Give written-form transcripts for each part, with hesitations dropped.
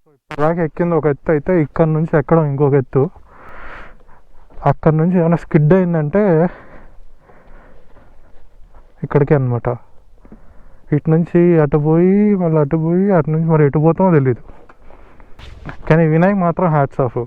So ఇప్పటిదాకా ఎక్కింది ఒక ఎత్తు అయితే ఇక్కడ నుంచి ఎక్కడం ఇంకొక ఎత్తు. అక్కడ నుంచి ఏమైనా స్కిడ్ అయిందంటే ఇక్కడికే అనమాట. ఇటు నుంచి అటు పోయి మళ్ళీ అటు పోయి అటు నుంచి మరి ఎటు పోతామో తెలీదు. కానీ వినయ్ మాత్రం hats off.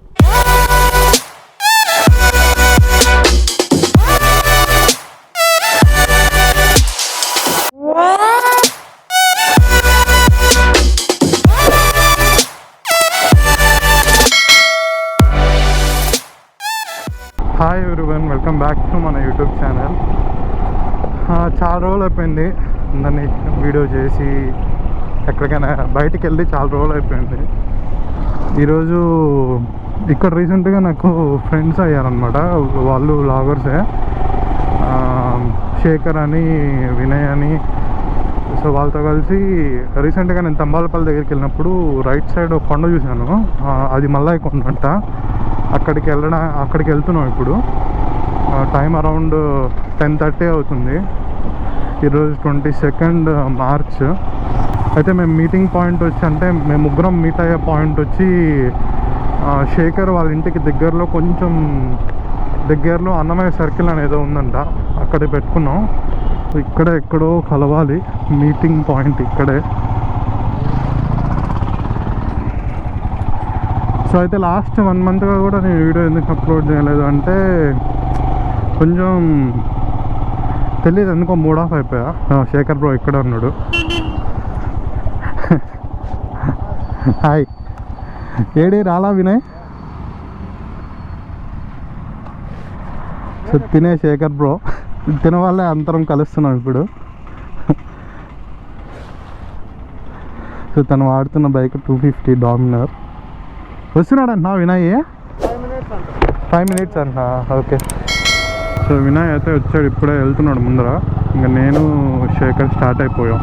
Hi everyone, welcome back to మన యూట్యూబ్ ఛానల్. చాలా రోజులు అయిపోయింది అందరినీ వీడియో చేసి, ఎక్కడికైనా బయటికి వెళ్ళి చాలా రోజులు అయిపోయింది. ఈరోజు ఇక్కడ రీసెంట్గా నాకు ఫ్రెండ్స్ అయ్యారనమాట. వాళ్ళు వ్లాగర్సే, శేఖర్ అని, వినయ్ అని. సో వాళ్ళతో కలిసి రీసెంట్గా నేను తంబాలపల్లి దగ్గరికి వెళ్ళినప్పుడు రైట్ సైడ్ ఒక కొండ చూశాను. అది మల్లాయి కొండ అంట. అక్కడికి వెళ్తున్నాం ఇప్పుడు. టైం అరౌండ్ 10:30 అవుతుంది. ఈరోజు 22 మార్చ్. అయితే మేము మీటింగ్ పాయింట్ వచ్చి, అంటే మేము ముగ్గురం మీట్ అయ్యే పాయింట్ వచ్చి శేఖర్ వాళ్ళ ఇంటికి దగ్గరలో, కొంచెం దగ్గరలో అన్నమయ్య సర్కిల్ అనేదో ఉందంట, అక్కడే పెట్టుకున్నాం. ఇక్కడే ఎక్కడో కలవాలి మీటింగ్ పాయింట్ ఇక్కడే. సో అయితే లాస్ట్ 1 మంత్గా కూడా నేను వీడియో ఎందుకు అప్లోడ్ చేయలేదు అంటే కొంచెం తెలియదు, ఎందుకో మూడ్ ఆఫ్ అయిపోయా. శేఖర్ బ్రో ఇక్కడ ఉన్నాడు. హాయ్, ఏడి రాలా వినయ్? సో తినే శేఖర్ బ్రో, తినే వాళ్ళే అందరం కలుస్తున్నాం ఇప్పుడు. సో తను వాడుతున్న బైక్ 250 డామినర్. వస్తున్నాడంట వినయ్? 5 minutes అంట. ఓకే. సో వినయ్ అయితే వచ్చాడు, ఇప్పుడే వెళ్తున్నాడు ముందర. ఇంకా నేను శేఖర్ స్టార్ట్ అయిపోయాం.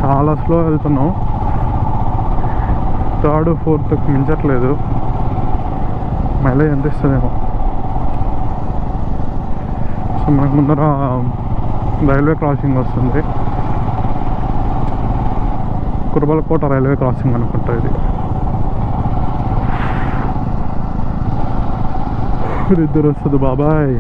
చాలా స్లో వెళ్తున్నాం. 3rd 4th మించట్లేదు. మైలేజ్ ఎంత ఇస్తుందేమో. సో మనకు ముందర రైల్వే క్రాసింగ్ వస్తుంది. కురబలకోట రైల్వే క్రాసింగ్ అనుకుంటా ఇది. ఇద్దరు వస్తుంది బాబాయ్.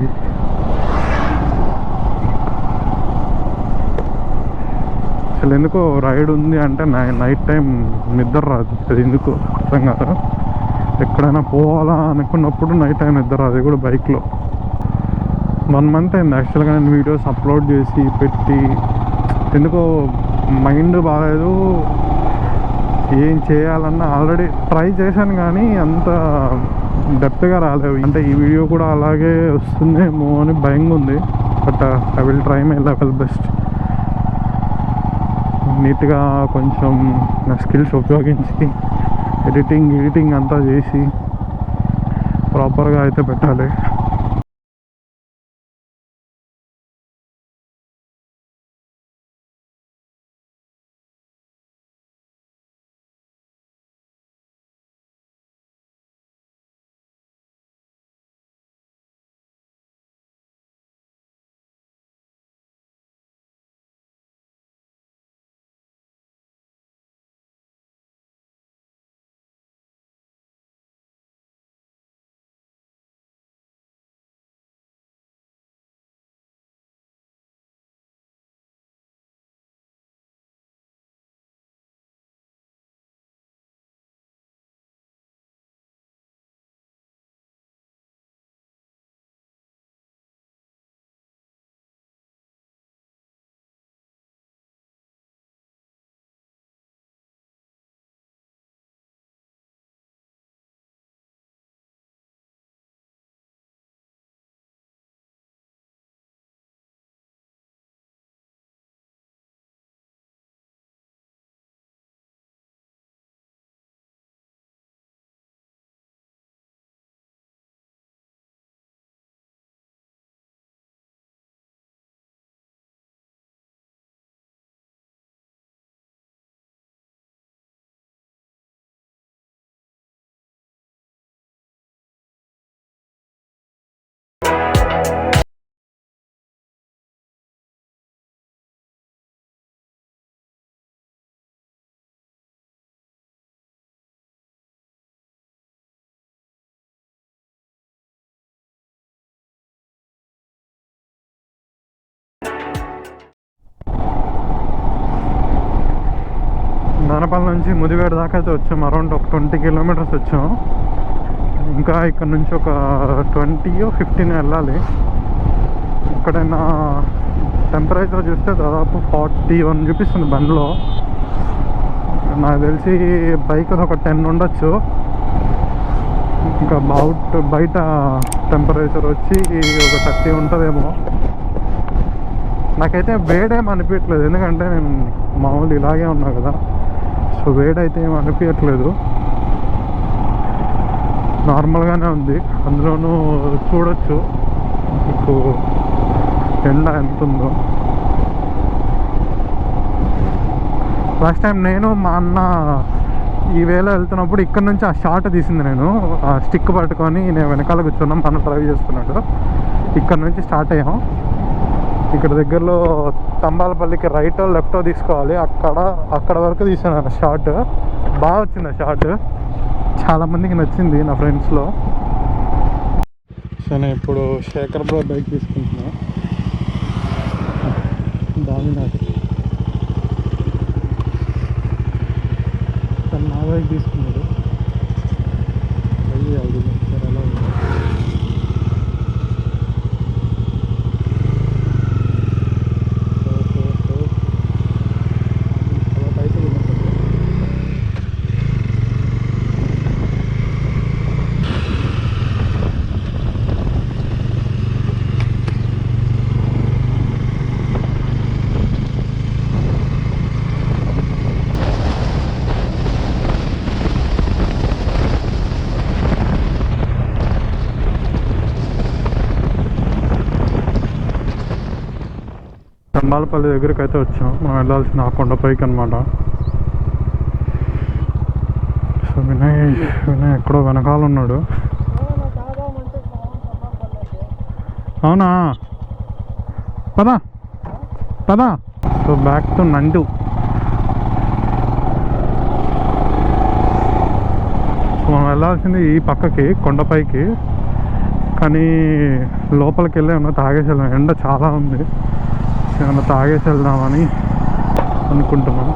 అసలు ఎందుకో రైడ్ ఉంది అంటే నైట్ టైం నిద్ర రాదు. అది ఎందుకు అర్థం కాదు. ఎక్కడైనా పోవాలా అనుకున్నప్పుడు నైట్ టైం నిద్ర రాదు, అది కూడా బైక్లో. 1 month అయింది యాక్చువల్గా నేను వీడియోస్ అప్లోడ్ చేసి పెట్టి. ఎందుకో మైండ్ బాగాలేదు, ఏం చేయాలన్నా. ఆల్రెడీ ట్రై చేశాను కానీ అంత డెప్త్గా రాలేవు. అంటే ఈ వీడియో కూడా అలాగే వస్తుందేమో అని భయంగా ఉంది. But I will try my level best. నీట్గా కొంచెం నా స్కిల్స్ ఉపయోగించి ఎడిటింగ్ అంతా చేసి ప్రాపర్గా అయితే పెట్టాలి. మదనపల్లి నుంచి ముదివేడు దాకా అయితే వచ్చాం. అరౌండ్ ఒక 20 కిలోమీటర్స్ వచ్చాం. ఇంకా ఇక్కడ నుంచి ఒక 20-15 వెళ్ళాలి. ఇక్కడైనా టెంపరేచర్ చూస్తే దాదాపు 41 చూపిస్తుంది బండిలో. నాకు తెలిసి బైక్ ఒక 10 ఉండొచ్చు. ఇంకా బయట టెంపరేచర్ వచ్చి ఒక 30 ఉంటుందేమో. నాకైతే వేడేం అనిపించట్లేదు, ఎందుకంటే నేను మామూలు ఇలాగే ఉన్నా కదా. సో వేడైతే ఏం అనిపించట్లేదు, నార్మల్గానే ఉంది. అందులోనూ చూడొచ్చు మీకు ఎండ ఎంత ఉందో. లాస్ట్ టైం నేను మా అన్న ఈ వేళ వెళ్తున్నప్పుడు ఇక్కడ నుంచి ఆ షార్ట్ తీసింది. నేను ఆ స్టిక్ పట్టుకొని నేను వెనకాల కూర్చున్నాం, మన డ్రైవ్ చేస్తున్నాడు. ఇక్కడ నుంచి స్టార్ట్ అయ్యాం. ఇక్కడ దగ్గరలో తంబాలపల్లికి రైటో లెఫ్టో తీసుకోవాలి. అక్కడ వరకు తీసాను షార్ట్. బాగా వచ్చింది ఆ షార్ట్, చాలామందికి నచ్చింది నా ఫ్రెండ్స్లో. సో నేను ఇప్పుడు శేఖర్ బ్రో బైక్ తీసుకుంటున్నా. దాని నాకు నా బైక్ తీసుకున్నాడు. అది ఎలా ఉంది. తంబాలపల్లి దగ్గరికి అయితే వచ్చాం. మనం వెళ్ళాల్సిన ఆ కొండపైకి అనమాట. సో వినయ్ ఎక్కడో వెనకాల ఉన్నాడు. అవునా, పదా. సో బ్యాక్ టు నందు. సో మనం వెళ్ళాల్సింది ఈ పక్కకి కొండపైకి, కానీ లోపలికి వెళ్ళి ఏమన్నా తాగేసి వెళ్దాం. ఎండ చాలా ఉంది, ఏమన్నా తాగేసి వెళ్దామని అనుకుంటున్నాం.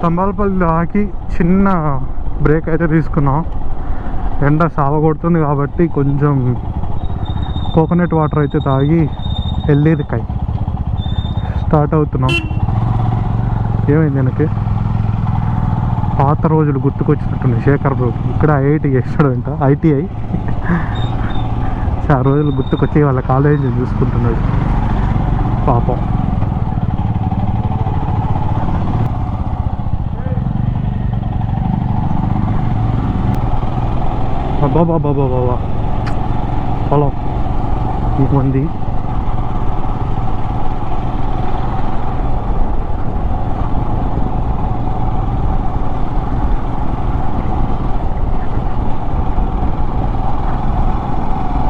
తంబాలపల్లి దాకి చిన్న బ్రేక్ అయితే తీసుకున్నాం. ఎండ సావగొడుతుంది కాబట్టి కొంచెం కోకోనట్ వాటర్ అయితే తాగి వెళ్ళేదికాయ స్టార్ట్ అవుతున్నాం. ఏమైంది వెనక్కి? పాత రోజులు గుర్తుకొచ్చినట్టుంది శేఖర్ బ్రో. ఇక్కడ ఐఐటి చేస్తాడంట, ITI. ఆ రోజులు గుర్తుకొచ్చి వాళ్ళ కాలేజీ చూసుకుంటున్నాడు పాపం. బాబా హలో ఇంకొంది.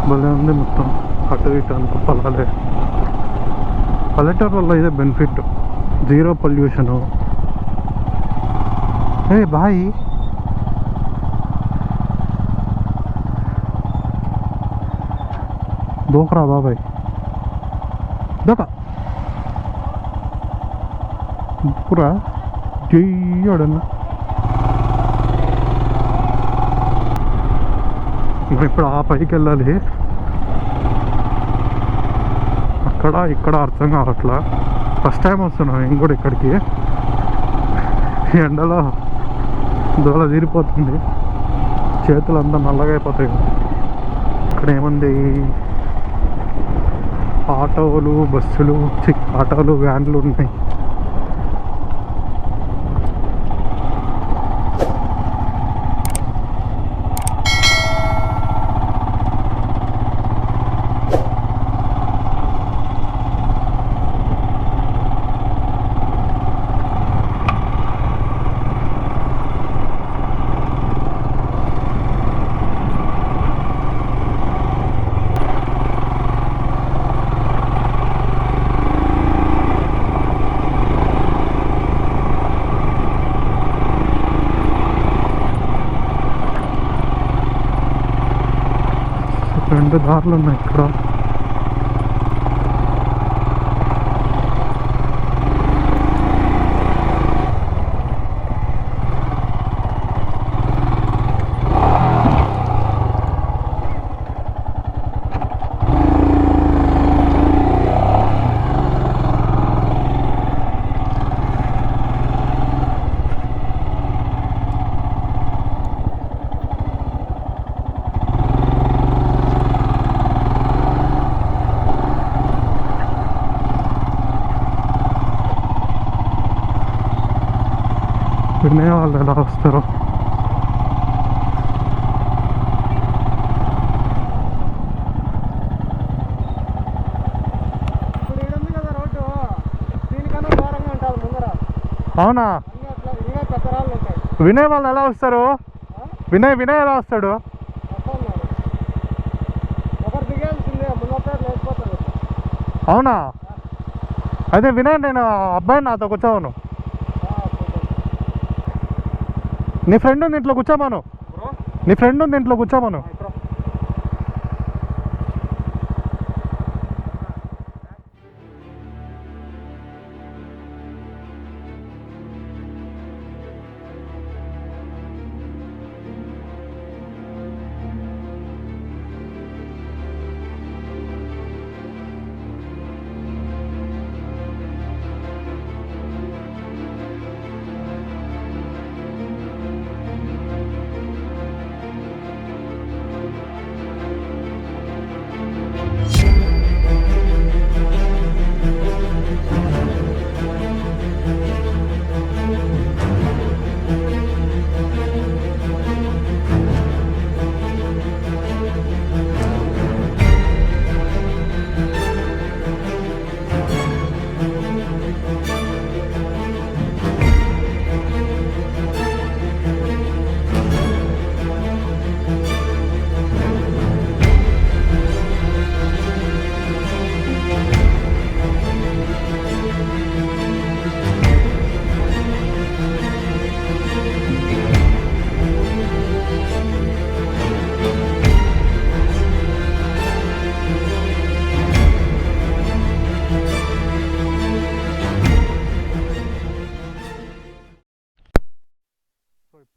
భలే ఉంది మొత్తం అటు ఇటు అంతా పొలాలే. పల్లెటూరు వల్ల ఇదే బెనిఫిట్, 0 పొల్యూషను. బాయ్ దూకరా బాబాయ్, దూకురా చెయ్యడను. ఇప్పుడు ఆ పైకి వెళ్ళాలి. ఇక్కడ అర్థం కావట్లా. ఫస్ట్ టైం వస్తున్నాను నేను కూడా ఇక్కడికి. ఎండలో దోల తీరిపోతుంది, చేతులు అంతా నల్లగా అయిపోతాయి. ఇక్కడ ఏముంది, ఆటోలు బస్సులు, ఆటోలు వ్యాన్లు ఉన్నాయి. రెండు దారులు ఉన్నాయి ఇక్కడ. వినయ్ వాళ్ళు ఎలా వస్తారు. అవునా? వినయ్ వాళ్ళు ఎలా వస్తారు? వినయ్ ఎలా వస్తాడు? అవునా? అదే వినయ్, నేను అబ్బాయి నాతో కూర్చోవను. నీ ఫ్రెండ్ ఉంది ఇంట్లో కూర్చోమను. నీ ఫ్రెండ్ ఉంది ఇంట్లో కూర్చోమను.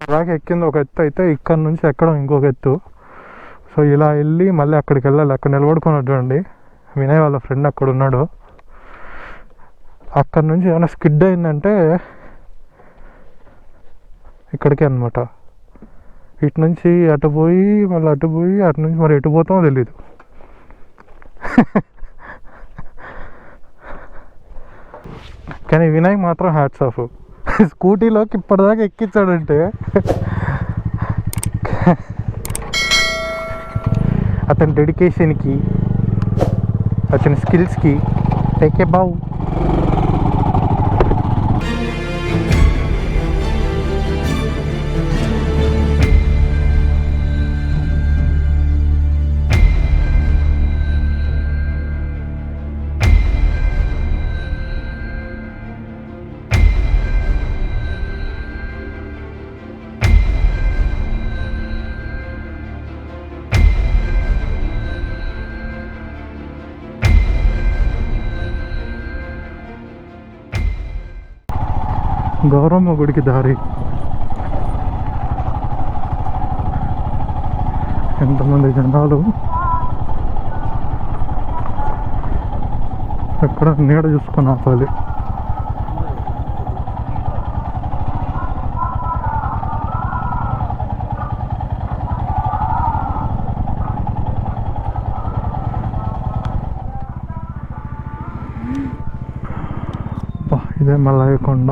అలాగే ఎక్కింది ఒక ఎత్తు అయితే, ఇక్కడ నుంచి ఎక్కడం ఇంకొక ఎత్తు. సో ఇలా వెళ్ళి మళ్ళీ అక్కడికి వెళ్ళాలి. అక్కడ నిలబడుకొని చూడండి, వినయ్ వాళ్ళ ఫ్రెండ్ అక్కడ ఉన్నాడు. అక్కడ నుంచి ఏమైనా స్కిడ్ అయిందంటే ఇక్కడికే అనమాట. ఇటు నుంచి అటు పోయి మళ్ళీ అటు పోయి అటు నుంచి మరి ఎటు పోతామో తెలీదు. కానీ వినయ్ మాత్రం హ్యాట్స్ ఆఫ్. స్కూటీలోకి ఇప్పటిదాకా ఎక్కించాడంటే అతని డెడికేషన్కి, అతని స్కిల్స్కి టేక్ ఏ బావ్. గౌరమ్మ గుడికి దారి. ఎంతమంది జనాలు. ఎక్కడ నీడ చూసుకొని ఆపాలి. ఇదే మల్లయ్య కొండ.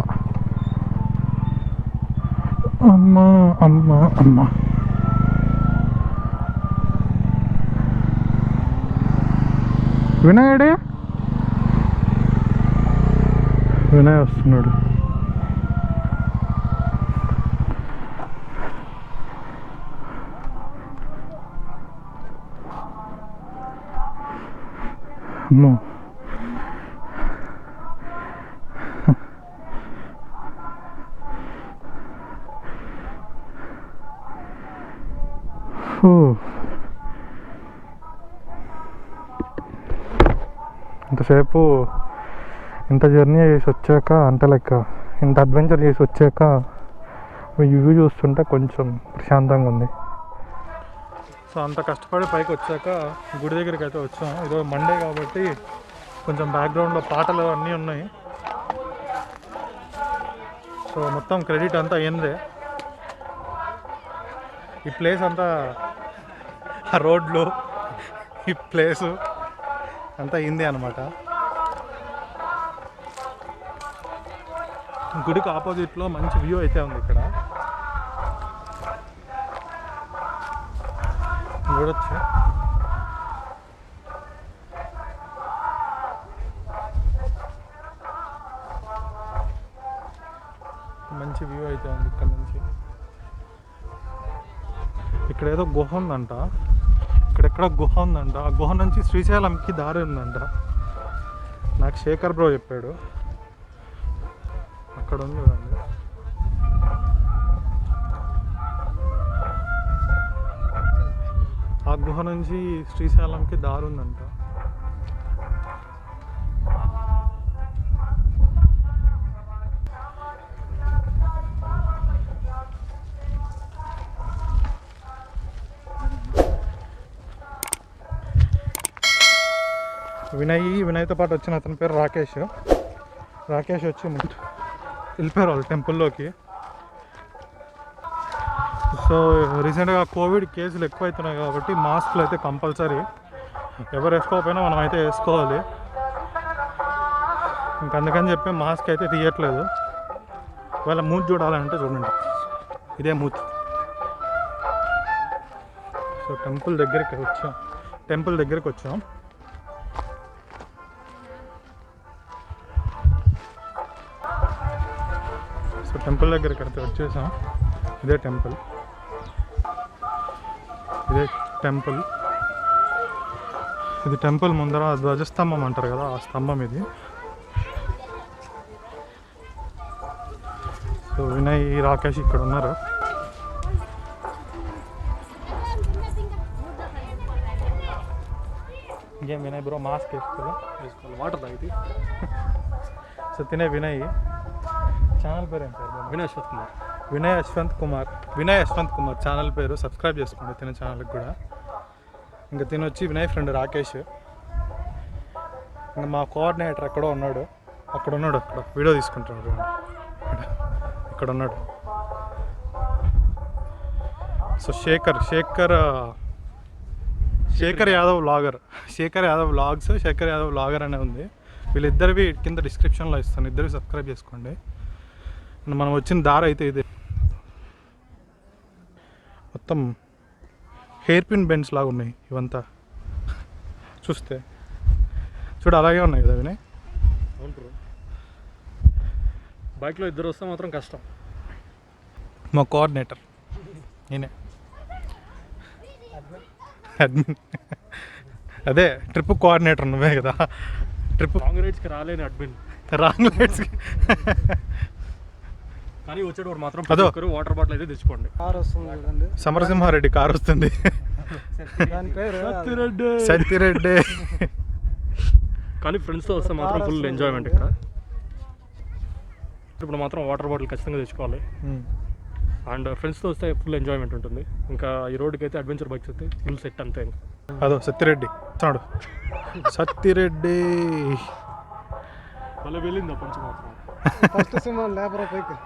అమ్మా అమ్మా అమ్మా. వినయుడే, వినయ్ వస్తున్నాడు. అమ్మో, ఇంతసేపు ఇంత జర్నీ చేసి వచ్చాక, అంటే లైక్ ఇంత అడ్వెంచర్ చేసి వచ్చాక వ్యూ చూస్తుంటే కొంచెం ప్రశాంతంగా ఉంది. సో అంత కష్టపడి పైకి వచ్చాక గుడి దగ్గరికి అయితే వచ్చాం. ఈరోజు మండే కాబట్టి కొంచెం బ్యాక్గ్రౌండ్లో పాటలు అన్నీ ఉన్నాయి. సో మొత్తం క్రెడిట్ అంతా అయ్యిందే. ఈ ప్లేస్ అంతా, ఆ రోడ్లు, ఈ ప్లేసు అంతా అయింది అనమాట. గుడికి ఆపోజిట్లో మంచి వ్యూ అయితే ఉంది ఇక్కడ చూడొచ్చు. మంచి వ్యూ అయితే ఉంది ఇక్కడ నుంచి. ఇక్కడ ఏదో గుహ ఉందంట, ఇక్కడెక్కడ గుహ ఉందంట. ఆ గుహ నుంచి శ్రీశైలంకి దారి ఉందంట. నాకు శేఖర్ బ్రో చెప్పాడు. అక్కడ ఉంది చూడండి. ఆ గుహ నుంచి శ్రీశైలంకి దారి ఉందంట. వినయ్తో పాటు వచ్చిన అతని పేరు రాకేష్ వచ్చి వెళ్ళిపోయారు వాళ్ళు టెంపుల్లోకి. సో రీసెంట్గా కోవిడ్ కేసులు ఎక్కువవుతున్నాయి కాబట్టి మాస్కులు అయితే కంపల్సరీ, ఎవరు వేసుకోకపోయినా మనం అయితే వేసుకోవాలి. అందుకని చెప్పి మాస్క్ అయితే తీయట్లేదు. వాళ్ళ మూతి చూడాలంటే చూడండి, ఇదే మూతి. సో టెంపుల్ దగ్గరికి వచ్చాం. సో టెంపుల్ దగ్గరికి అయితే వచ్చేసాం. ఇదే టెంపుల్. ఇది టెంపుల్ ముందర ధ్వజస్తంభం అంటారు కదా, ఆ స్తంభం ఇది. సో వినయ్, రాకేష్ ఇక్కడ ఉన్నారు. ఇంకేం వినయ్ బ్రో మాస్క్ వేసుకోవాలి, వాటర్ తాగితే. సో తినే వినయ్, ఛానల్ పేరు ఏం పేరు? వినయ్ యశ్వంత్ కుమార్ ఛానల్ పేరు. సబ్స్క్రైబ్ చేసుకోండి తినే ఛానల్కి కూడా. ఇంకా తినొచ్చి వినయ్ ఫ్రెండ్ రాకేష్. ఇంకా మా కోఆర్డినేటర్ అక్కడ ఉన్నాడు, అక్కడ వీడియో తీసుకుంటున్నాడు. ఇక్కడ ఉన్నాడు. So Shekhar Yadav vlogger, Shekhar Yadav vlogger అనే ఉంది. వీళ్ళిద్దరివి కింద డిస్క్రిప్షన్లో ఇస్తాను, ఇద్దరు సబ్స్క్రైబ్ చేసుకోండి. మనం వచ్చిన దారి అయితే ఇదే. మొత్తం హెయిర్ పిన్ బెండ్స్ లాగా ఉన్నాయి ఇవంతా చూస్తే. అలాగే ఉన్నాయి కదా వినయ్. అవును బ్రో, బైక్లో ఇద్దరు వస్తే మాత్రం కష్టం. మా కోఆర్డినేటర్ నేనే, అడ్మిన్. అదే ట్రిప్ కోఆర్డినేటర్ నువ్వే కదా. ట్రిప్ లాంగ్ రైడ్స్కి రాలేని అడ్మిన్. కానీ వచ్చేటప్పుడు మాత్రం వాటర్ బాటిల్ అయితే తెచ్చుకోండి. కార్ వస్తుంది చూడండి, సమరసింహారెడ్డి కార్ వస్తుంది. దాని పేరు సత్తిరెడ్డి. కానీ ఫ్రెండ్స్తో వస్తే మాత్రం ఫుల్ ఎంజాయ్మెంట్ ఇక్కడ. ఇప్పుడు మాత్రం వాటర్ బాటిల్ ఖచ్చితంగా తెచ్చుకోవాలి. అండ్ ఫ్రెండ్స్తో వస్తే ఫుల్ ఎంజాయ్మెంట్ ఉంటుంది. ఇంకా ఈ రోడ్డుకి అయితే అడ్వెంచర్ బైక్స్ అయితే ఫుల్ సెట్ అంతే. అదో సత్తిరెడ్డి మళ్ళీ వెళ్ళింది అప్పటి నుంచి మాత్రం ఫస్ట్ సినిమా లేబర్ పైకి.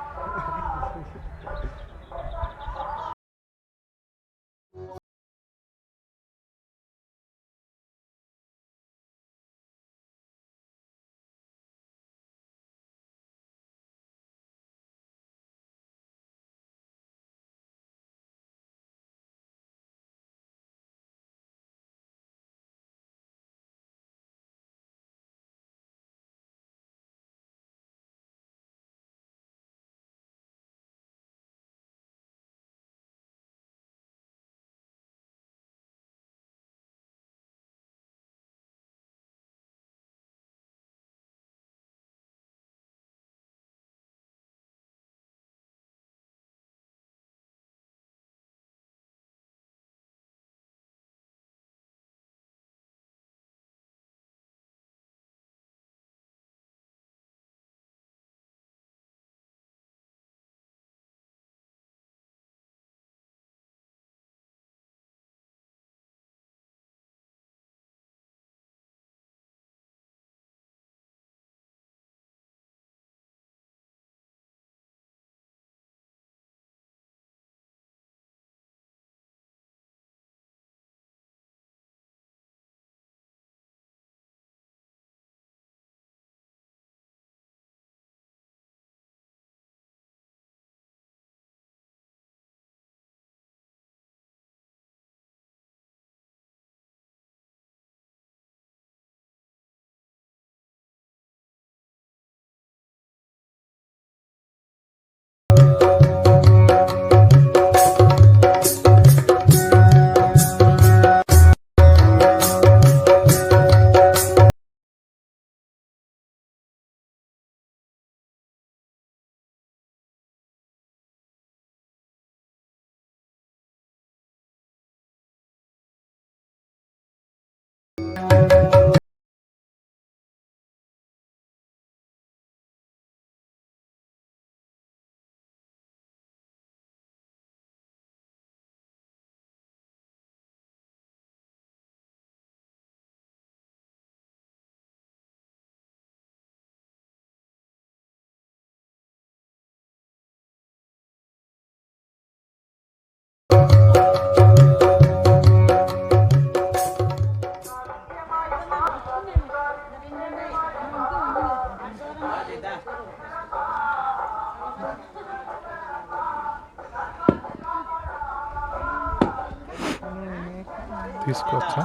తీసుకోవచ్చా?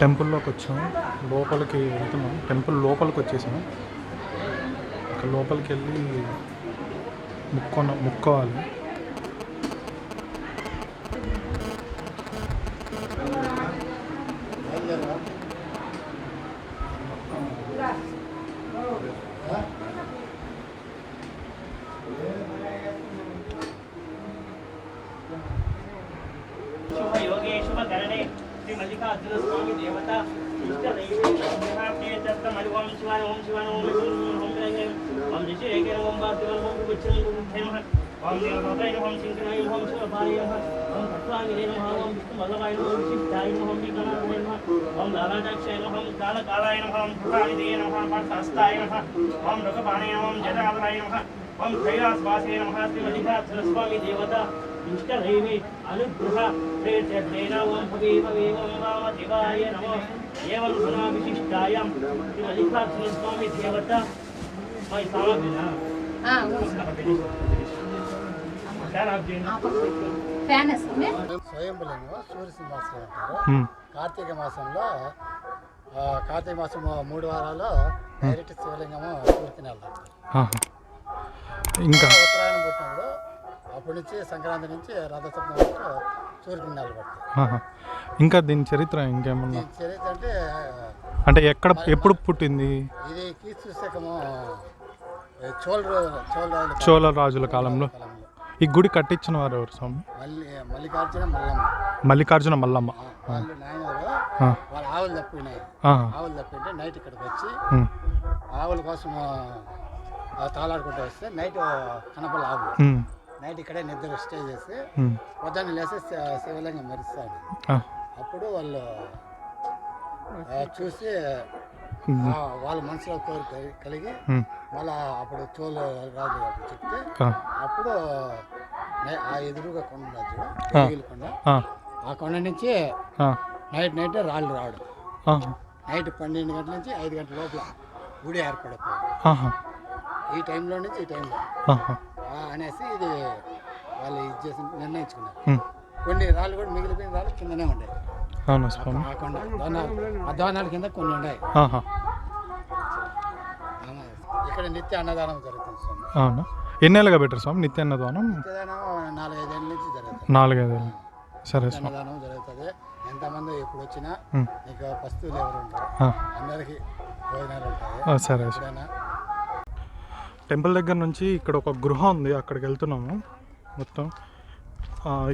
టెంపుల్లోకి వచ్చాం, లోపలికి వెళ్తున్నాం. టెంపుల్ లోపలికి వచ్చేసాం. ఇక్కడ లోపలికి వెళ్ళి ముక్కోవాలి. स्वामी देवता इष्ट ओम शिवाय ओम शिवाय ओम ओम ऋषि ओम बादेव ओम गुच्छन ओम देवताय ओम सिंहनाय ओम शिवाय ओम तत्वांगिने नमः ओम विष्णुवल्लभाय ओम विशिष्टाय ओम विघ्नाय नमः ओम लालाटाक्षाय ओम कालकालाय नमः ओम पुराणिदे नमः पार्थास्ताय नमः ओम रघुपाणाय ओम जटाधराय नमः ओम कैलासवासे नमः श्रीमल्लिकार्जुन स्वामी देवता इष्टदैवे अनुग्रह प्रेत्यर्थेन ओम भवे भवे ओम वामदेवाय नमो एवं गुणा विशिष्टायां श्रीमल्लिकार्जुन स्वामी देवता मैं सामग्रीना స్వయంభులను సూర్య సింహాసనం అంటారు. కార్తీక మాసంలో కార్తీక మాసం 3 వారాల్లో డైరెక్ట్ శివలింగము సూర్యుకి వెళ్తారు. ఇంకా ఉత్తరాయణం పుట్టినప్పుడు అప్పటి నుంచి సంక్రాంతి నుంచి రథసప్తమి వరకు సూర్యుకి నిలబడతారు. ఇంకా దీని చరిత్ర ఇంకేమన్నా? దీని చరిత్ర అంటే ఎక్కడ ఎప్పుడు పుట్టింది? ఇది క్రీస్తు శకము చోళ రాజుల కాలంలో. ఈ గుడి కట్టించిన వారు ఎవరు స్వామి? మల్లికార్జున మల్లమ్మ. వాళ్ళు నాయనరు వాళ్ళ ఆవులు తప్పినాయి. ఆవులు తప్పింటే నైట్ ఇక్కడికి వచ్చి ఆవుల కోసం తాళాడుకుంటూ వస్తే నైట్ కనపల ఆవులు నైట్ ఇక్కడే నిద్ర స్టే చేసి పొద్దున్న లేసి శివలింగం మెరుస్తాడు. అప్పుడు వాళ్ళు చూసి వాళ్ళ మనసులో కోరిక కలిగి మళ్ళా అప్పుడు చోళ రాజు చెప్తే అప్పుడు ఆ ఎదురుగా కొండ రాజు కొండ, ఆ కొండ నుంచి నైట్ రాళ్ళు రావడం. నైట్ 12 గంటల నుంచి 5 గంటల లోపల గుడి ఏర్పడకపోవడం. ఈ టైంలో నుంచి ఈ టైంలో అనేసి ఇది వాళ్ళు ఇది చేసి నిర్ణయించుకున్నారు. కొన్ని రాళ్ళు కూడా మిగిలిపోయిన రాళ్ళు కిందనే ఉన్నాయి. ఆ కొండ దానాల కింద కొన్ని ఉన్నాయి. ఇక్కడ నిత్య అన్నదానం జరుగుతుంది స్వామి. అవునా? ఎన్నేళ్ళుగా పెట్టారు స్వామి నిత్య అన్నదానం? 4-5 ఏళ్ళ నుంచి జరుగుతుంది. 4-5 ఏళ్ళు. సరే స్వామి. అన్నదానం జరుగుతుంది. ఎంతమంది ఎప్పుడు వచ్చినా నీకు వస్తువులు ఎవరు ఉంటారు, అందరికి భోజనాలు ఉంటాయి. సరే. టెంపుల్ దగ్గర నుంచి ఇక్కడ ఒక గృహ ఉంది, అక్కడికి వెళ్తున్నాము. మొత్తం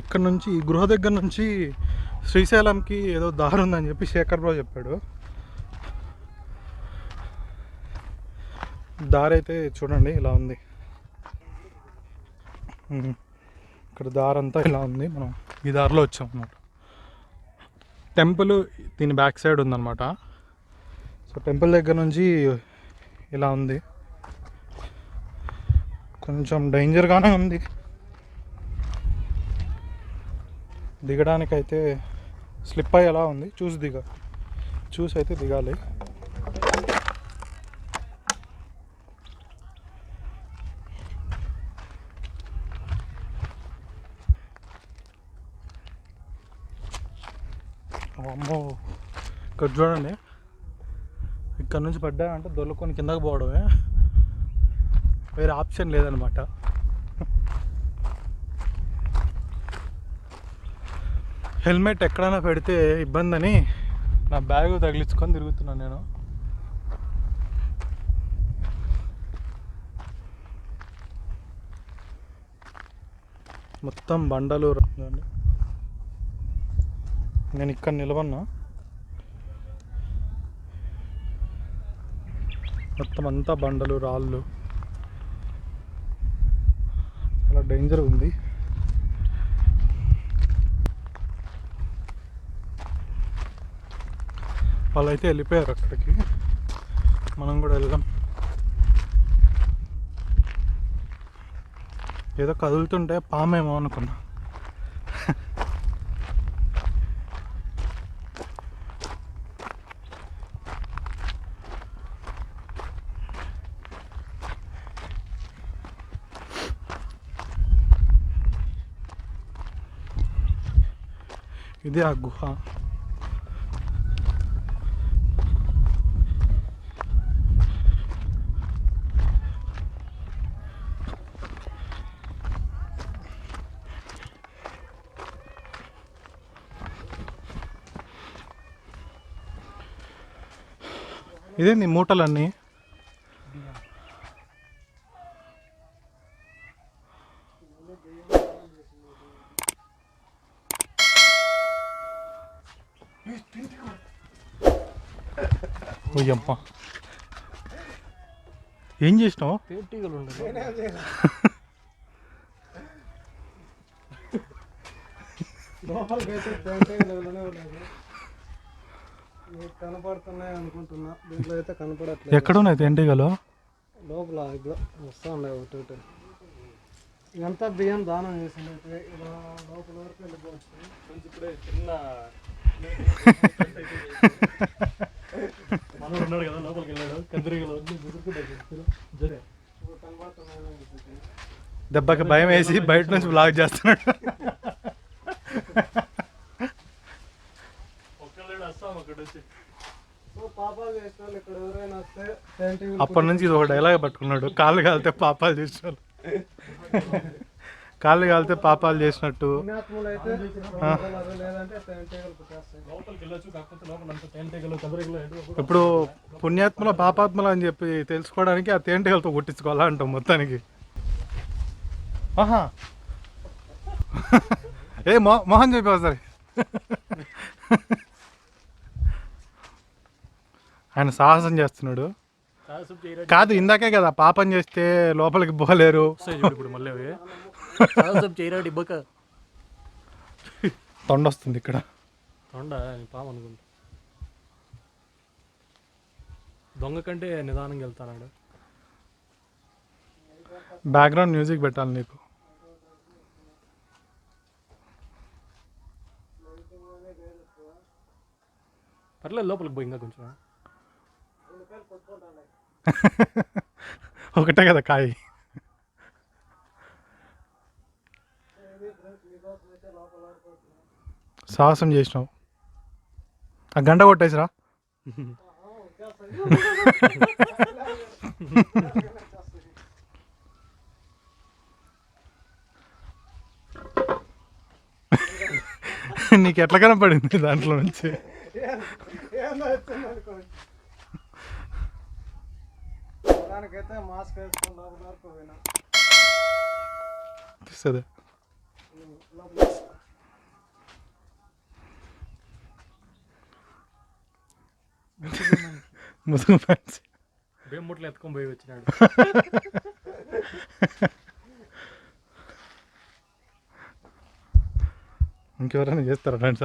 ఇక్కడ నుంచి ఈ గృహ దగ్గర నుంచి శ్రీశైలంకి ఏదో దారి ఉందని చెప్పి శేఖర్ బ్రో చెప్పాడు. దారి అయితే చూడండి ఇలా ఉంది. ఇక్కడ దారి అంతా ఇలా ఉంది. మనం ఈ దారిలో వచ్చాం అన్నమాట. టెంపుల్ దీని బ్యాక్ సైడ్ ఉందన్నమాట. సో టెంపుల్ దగ్గర నుంచి ఇలా ఉంది. కొంచెం డేంజర్గానే ఉంది. దిగడానికైతే స్లిప్ అయ్యి ఎలా ఉంది చూసి అయితే దిగాలి. అమ్మో, ఇక్కడ చూడండి, ఇక్కడ నుంచి పడ్డా అంటే దొల్లుకొని కిందకు పోవడమే, వేరే ఆప్షన్ లేదనమాట. హెల్మెట్ ఎక్కడైనా పెడితే ఇబ్బంది అని నా బ్యాగ్ తగిలించుకొని తిరుగుతున్నాను నేను. మొత్తం బండలు. నేను ఇక్కడ నిలబడినా, మొత్తం అంతా బండలు రాళ్ళు, చాలా డేంజర్ ఉంది. వాళ్ళైతే వెళ్ళిపోయారు అక్కడికి, మనం కూడా వెళ్దాం. ఏదో కదులుతుంటే పామేమో అనుకున్నా. ఇది ఆ గుహ. ఇదేంది మూటలన్నీ? ఓయమ్మ, ఏం చేసినావు? తేనెటీగలు ఉండదు. కనపడుతున్నాయి అనుకుంటున్నా, దీంట్లో అయితే కనపడట్లేదు. ఎక్కడున్నాయి తేనెటీగలు? లోపల ఇట్లా వస్తూ ఉన్నాయి ఒకటి ఒకటి. ఇదంతా బియ్యం దానం చేసింది, ఇలా లోపల వరకు వెళ్ళిపోవచ్చు. ఇప్పుడే చిన్న మనం ఉన్నాడు కదా, లోపలికి వెళ్ళాడు. కందిరీగలు దెబ్బకి భయం వేసి బయట నుంచి బ్లాక్ చేస్తున్నాడు. పాపాలు చేసిన వాళ్ళు ఇక్కడ ఎవరైనా వస్తే అప్పటి నుంచి ఇది ఒక డైలాగ్ పట్టుకున్నాడు, కాళ్ళు కాలితే పాపాలు చేసినాడు. కాళ్ళు కాలితే పాపాలు చేసినట్టు. పుణ్యాత్ములు అయితే లేదంటే తేనెటీగలు పుట్టేస్తాయి. లోపలికి వెళ్ళొచ్చు, కాకపోతే లోపల అంత తేనెటీగలు కందిరీగలు ఇప్పుడు పుణ్యాత్మల పాపాత్మల అని చెప్పి తెలుసుకోవడానికి ఆ తేనెటీగలతో కొట్టించుకోవాలా అంటాం మొత్తానికి. ఆహా, ఏ మోహన్ చెప్పావు సరే. ఆయన సాహసం చేస్తున్నాడు. కాదు, ఇందాకే కదా పాపం చేస్తే లోపలికి పోలేరు. ఇప్పుడు మళ్ళీ అవి తొండ వస్తుంది ఇక్కడ. తొండ పాము అనుకుంటా. దొంగ కంటే నిదానంగా వెళ్తానాడు. బ్యాక్గ్రౌండ్ మ్యూజిక్ పెట్టాలి నీకు. పర్లేదు, లోపలికి పోయి ఇంకా కొంచెం. ఒకటే కదా కాయ. సాహసం చేసినావు. ఆ గంట కొట్టేసిరా. నీకు ఎట్లా కనపడింది దాంట్లో నుంచి? దానికైతే మాస్క్ వేసుకుని లోపల వరకు పోయినా తీస్తుంది. ముసుగు ఫ్యాన్స్ బేముట్లు ఎత్తుకొని పోయి వచ్చినాడు. ఇంకెవరైనా చేస్తారా ఫ్రెండ్స్?